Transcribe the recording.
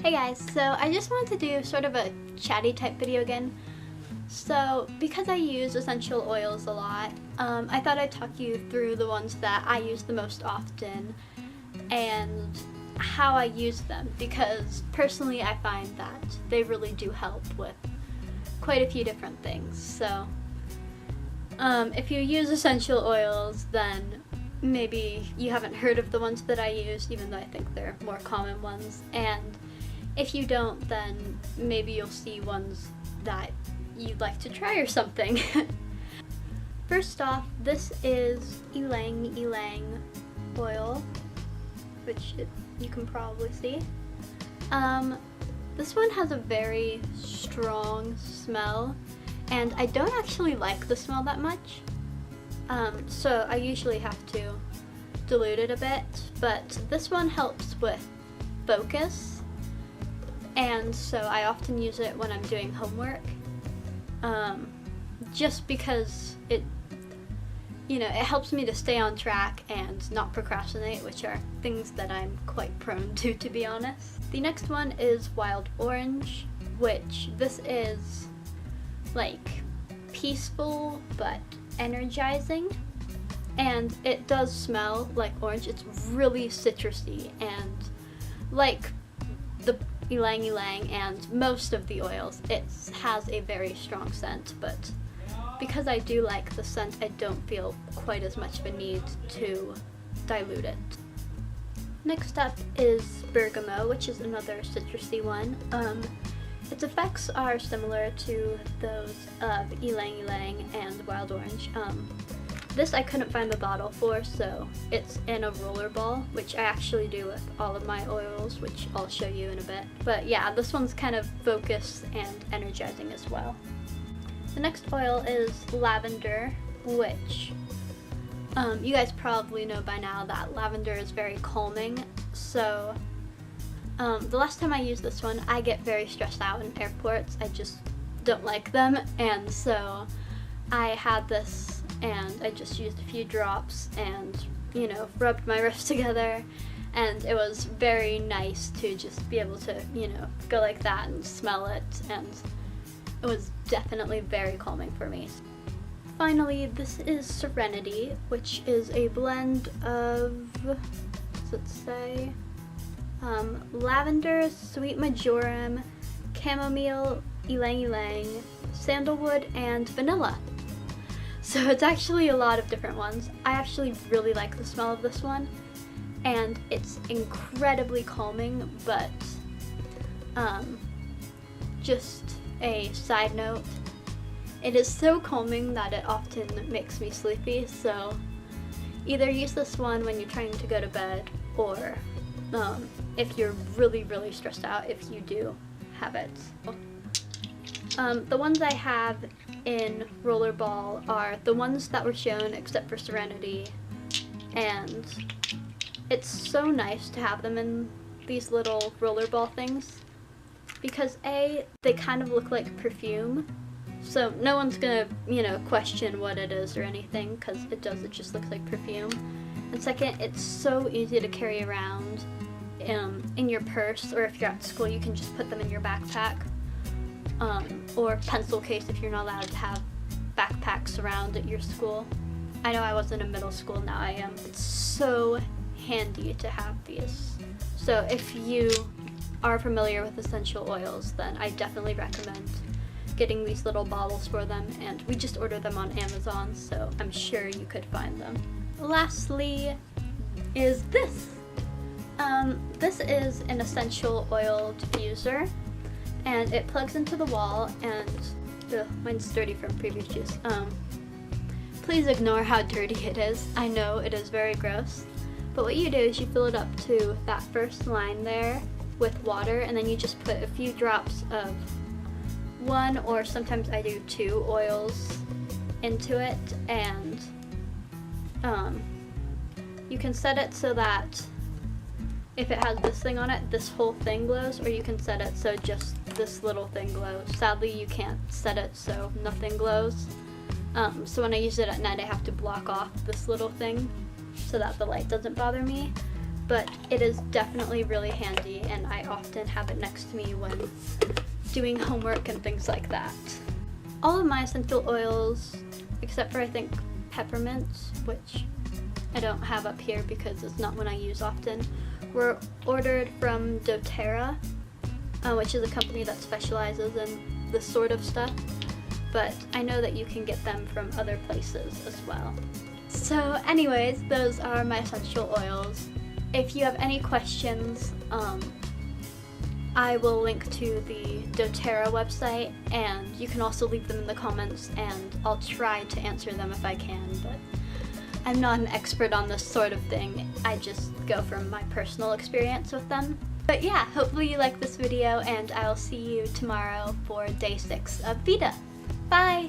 Hey guys, so I just wanted to do sort of a chatty type video again. So because I use essential oils a lot, I thought I'd talk you through the ones that I use the most often and how I use them, because personally I find that they really do help with quite a few different things. So if you use essential oils, then maybe you haven't heard of the ones that I use, even though I think they're more common ones. And if you don't, then maybe you'll see ones that you'd like to try or something. First off, this is ylang ylang oil, which you can probably see. This one has a very strong smell, and I don't actually like the smell that much. So I usually have to dilute it a bit, but this one helps with focus, and so I often use it when I'm doing homework, just because it helps me to stay on track and not procrastinate, which are things that I'm quite prone to be honest. The next one is wild orange, which this is like peaceful but energizing, and it does smell like orange. It's really citrusy, and like the ylang ylang and most of the oils, it has a very strong scent, but because I do like the scent, I don't feel quite as much of a need to dilute it. Next up is bergamot, which is another citrusy one. Its effects are similar to those of ylang ylang and wild orange. This I couldn't find the bottle for, so it's in a roller ball, which I actually do with all of my oils, which I'll show you in a bit. But yeah, this one's kind of focused and energizing as well. The next oil is lavender, which you guys probably know by now that lavender is very calming. So the last time I used this one, I get very stressed out in airports. I just don't like them, and so I had this and I just used a few drops and rubbed my wrists together, and it was very nice to just be able to go like that and smell it, and it was definitely very calming for me. Finally, this is Serenity, which is a blend of, does it say? Lavender, sweet marjoram, chamomile, ylang ylang, sandalwood, and vanilla. So it's actually a lot of different ones. I actually really like the smell of this one, and it's incredibly calming, but just a side note, it is so calming that it often makes me sleepy, so either use this one when you're trying to go to bed, or if you're really stressed out, if you do have it. The ones I have in rollerball are the ones that were shown except for Serenity, and it's so nice to have them in these little rollerball things, because A, they kind of look like perfume, so no one's gonna question what it is or anything, because it just looks like perfume. And second, it's so easy to carry around in your purse, or if you're at school you can just put them in your backpack, or pencil case if you're not allowed to have backpacks around at your school. I know I wasn't in middle school, now I am. It's so handy to have these. So if you are familiar with essential oils, then I definitely recommend getting these little bottles for them, and we just ordered them on Amazon, so I'm sure you could find them. Lastly is this. This is an essential oil diffuser, and it plugs into the wall, and mine's dirty from previous use. Please ignore how dirty it is. I know it is very gross, but what you do is you fill it up to that first line there with water, and then you just put a few drops of one, or sometimes I do 2 oils into it, and you can set it so that if it has this thing on it, this whole thing glows, or you can set it so just this little thing glows. Sadly, you can't set it so nothing glows. So when I use it at night, I have to block off this little thing so that the light doesn't bother me. but it is definitely really handy, and I often have it next to me when doing homework and things like that. All of my essential oils, except for I think peppermints, which I don't have up here because it's not one I use often, were ordered from doTERRA, which is a company that specializes in this sort of stuff, but I know that you can get them from other places as well. So anyways, those are my essential oils. If you have any questions, I will link to the doTERRA website, and you can also leave them in the comments, and I'll try to answer them if I can, but I'm not an expert on this sort of thing. I just go from my personal experience with them. But yeah, hopefully you like this video, and I'll see you tomorrow for day 6 of VEDA. Bye!